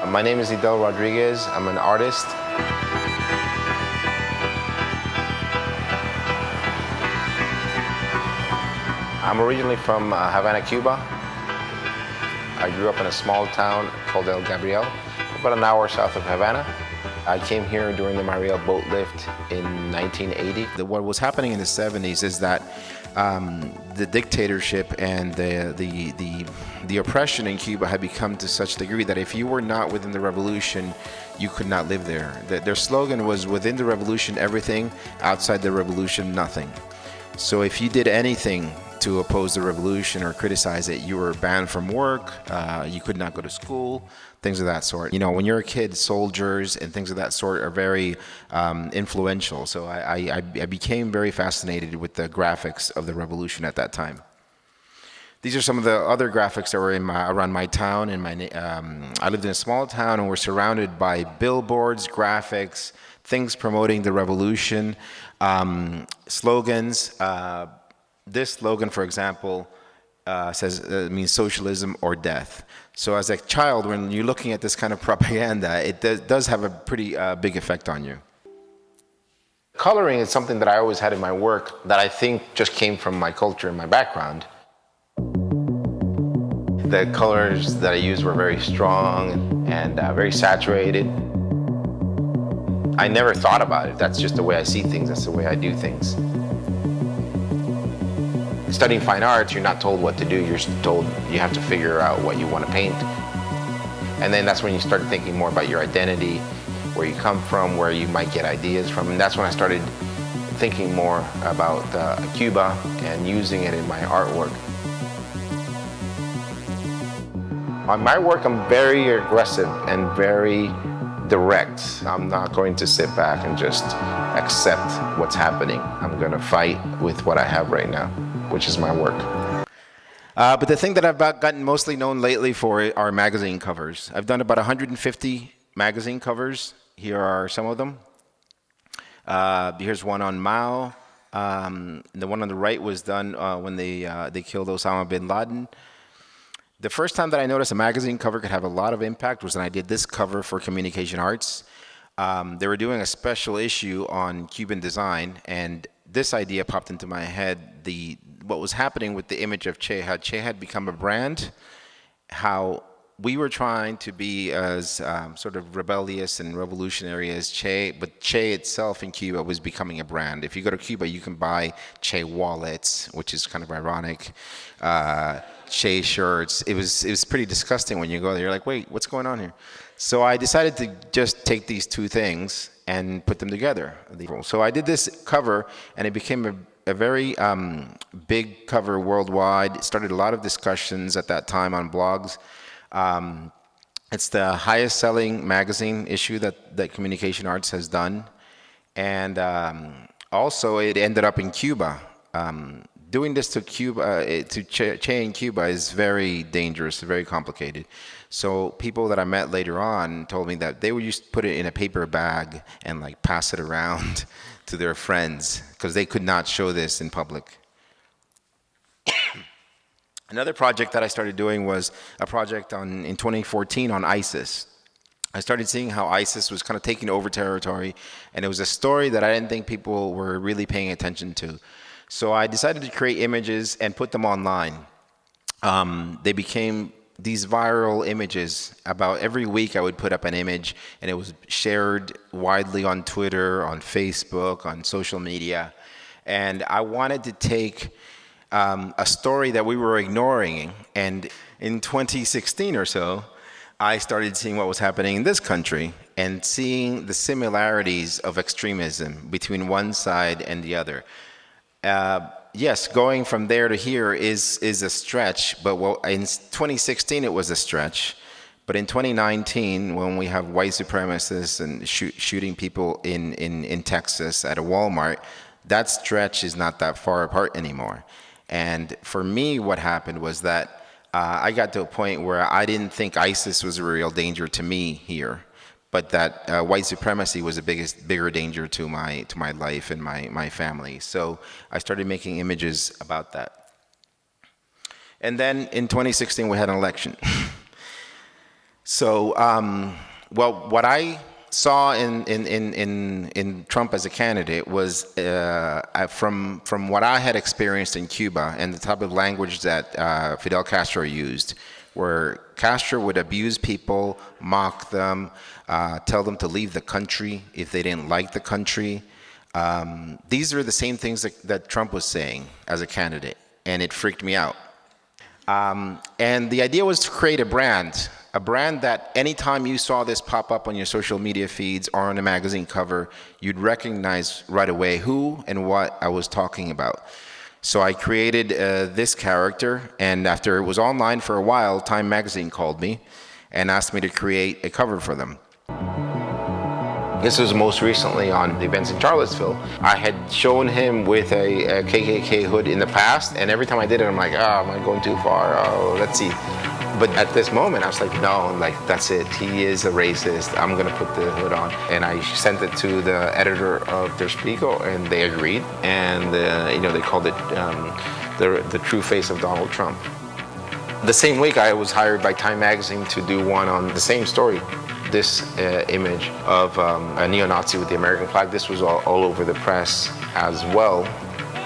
My name is Edel Rodriguez. I'm an artist. I'm originally from Havana, Cuba. I grew up in a small town called El Gabriel, about an hour south of Havana. I came here during the Mariel boat lift in 1980. What was happening in the 70s is that the dictatorship and the oppression in Cuba had become to such degree that if you were not within the revolution, you could not live there. Their slogan was, within the revolution, everything; outside the revolution, nothing. So if you did anything to oppose the revolution or criticize it, you were banned from work, you could not go to school, things of that sort. You know, when you're a kid, soldiers and things of that sort are very influential. So I became very fascinated with the graphics of the revolution at that time. These are some of the other graphics that were around my town. I lived in a small town, and we're surrounded by billboards, graphics, things promoting the revolution, slogans. This slogan, for example, means socialism or death. So as a child, when you're looking at this kind of propaganda, it does have a pretty big effect on you. Coloring is something that I always had in my work that I think just came from my culture and my background. The colors that I used were very strong and very saturated. I never thought about it. That's just the way I see things. That's the way I do things. Studying fine arts, you're not told what to do. You're told you have to figure out what you want to paint. And then that's when you start thinking more about your identity, where you come from, where you might get ideas from. And that's when I started thinking more about Cuba and using it in my artwork. On my work, I'm very aggressive and very direct. I'm not going to sit back and just accept what's happening. I'm going to fight with what I have right now, which is my work. But the thing that I've gotten mostly known lately for are magazine covers. I've done about 150 magazine covers. Here are some of them. Here's one on Mao. The one on the right was done when they killed Osama bin Laden. The first time that I noticed a magazine cover could have a lot of impact was when I did this cover for Communication Arts. They were doing a special issue on Cuban design, and this idea popped into my head. What was happening with the image of Che, how Che had become a brand, how we were trying to be as sort of rebellious and revolutionary as Che, but Che itself in Cuba was becoming a brand. If you go to Cuba, you can buy Che wallets, which is kind of ironic, Che shirts. It was pretty disgusting when you go there. You're like, wait, what's going on here? So I decided to just take these two things and put them together. So I did this cover, and it became a very big cover worldwide. It started a lot of discussions at that time on blogs. It's the highest selling magazine issue that Communication Arts has done. And also it ended up in Cuba. Doing this to Cuba, to Che in Cuba is very dangerous, very complicated. So people that I met later on told me that they would just put it in a paper bag and like pass it around to their friends because they could not show this in public. Another project that I started doing was a project in 2014 on ISIS. I started seeing how ISIS was kind of taking over territory, and it was a story that I didn't think people were really paying attention to. So I decided to create images and put them online. They became these viral images. About every week I would put up an image, and it was shared widely on Twitter, on Facebook, on social media. And I wanted to take a story that we were ignoring, and in 2016 or so, I started seeing what was happening in this country and seeing the similarities of extremism between one side and the other. Yes, going from there to here is a stretch, but in 2016 it was a stretch. But in 2019, when we have white supremacists and shooting people in Texas at a Walmart, that stretch is not that far apart anymore. And for me, what happened was that I got to a point where I didn't think ISIS was a real danger to me here, but that white supremacy was a bigger danger to my life and my family. So I started making images about that. And then in 2016, we had an election. So, well, what I saw in Trump as a candidate was from what I had experienced in Cuba and the type of language that Fidel Castro used, where Castro would abuse people, mock them, tell them to leave the country if they didn't like the country. These are the same things that Trump was saying as a candidate, and it freaked me out. And the idea was to create a brand that anytime you saw this pop up on your social media feeds or on a magazine cover, you'd recognize right away who and what I was talking about. So I created this character, and after it was online for a while, Time magazine called me and asked me to create a cover for them. This was most recently on the events in Charlottesville. I had shown him with a KKK hood in the past, and every time I did it, I'm like, oh, am I going too far? Oh, let's see. But at this moment, I was like, no, like, that's it. He is a racist. I'm gonna put the hood on. And I sent it to the editor of Der Spiegel, and they agreed. And they called it the true face of Donald Trump. The same week, I was hired by Time magazine to do one on the same story. This image of a neo-Nazi with the American flag, this was all over the press as well.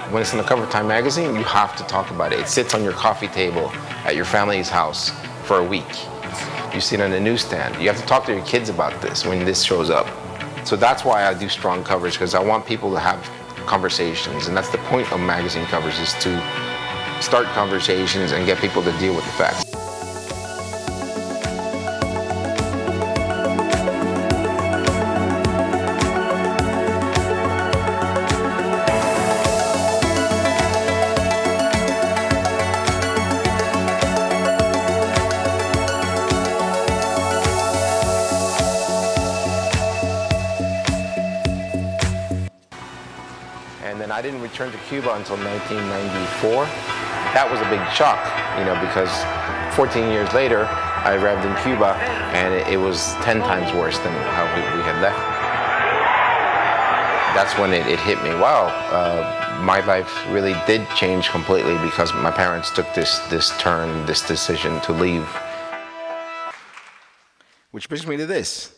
When it's on the cover of Time magazine, you have to talk about it. It sits on your coffee table at your family's house for a week. You see it on the newsstand. You have to talk to your kids about this when this shows up. So that's why I do strong covers, because I want people to have conversations, and that's the point of magazine covers, is to start conversations and get people to deal with the facts. And then I didn't return to Cuba until 1994. That was a big shock, because 14 years later, I arrived in Cuba, and it was 10 times worse than how we had left. That's when it hit me. Wow, my life really did change completely because my parents took this turn, this decision to leave. Which brings me to this.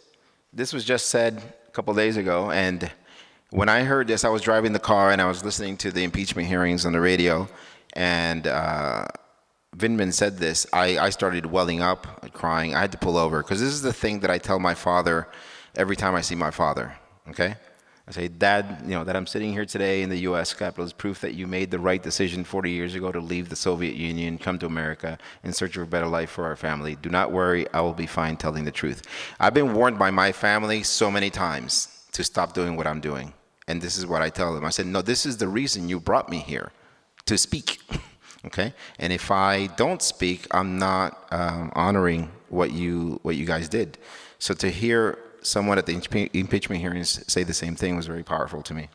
This was just said a couple days ago, and when I heard this, I was driving the car and I was listening to the impeachment hearings on the radio, and Vindman said this. I started welling up, crying. I had to pull over, because this is the thing that I tell my father every time I see my father, okay? I say, Dad, that I'm sitting here today in the U.S. Capitol is proof that you made the right decision 40 years ago to leave the Soviet Union, come to America in search of a better life for our family. Do not worry, I will be fine telling the truth. I've been warned by my family so many times to stop doing what I'm doing. And this is what I tell them. I said, no, this is the reason you brought me here, to speak, okay? And if I don't speak, I'm not honoring what you guys did. So to hear someone at the impeachment hearings say the same thing was very powerful to me.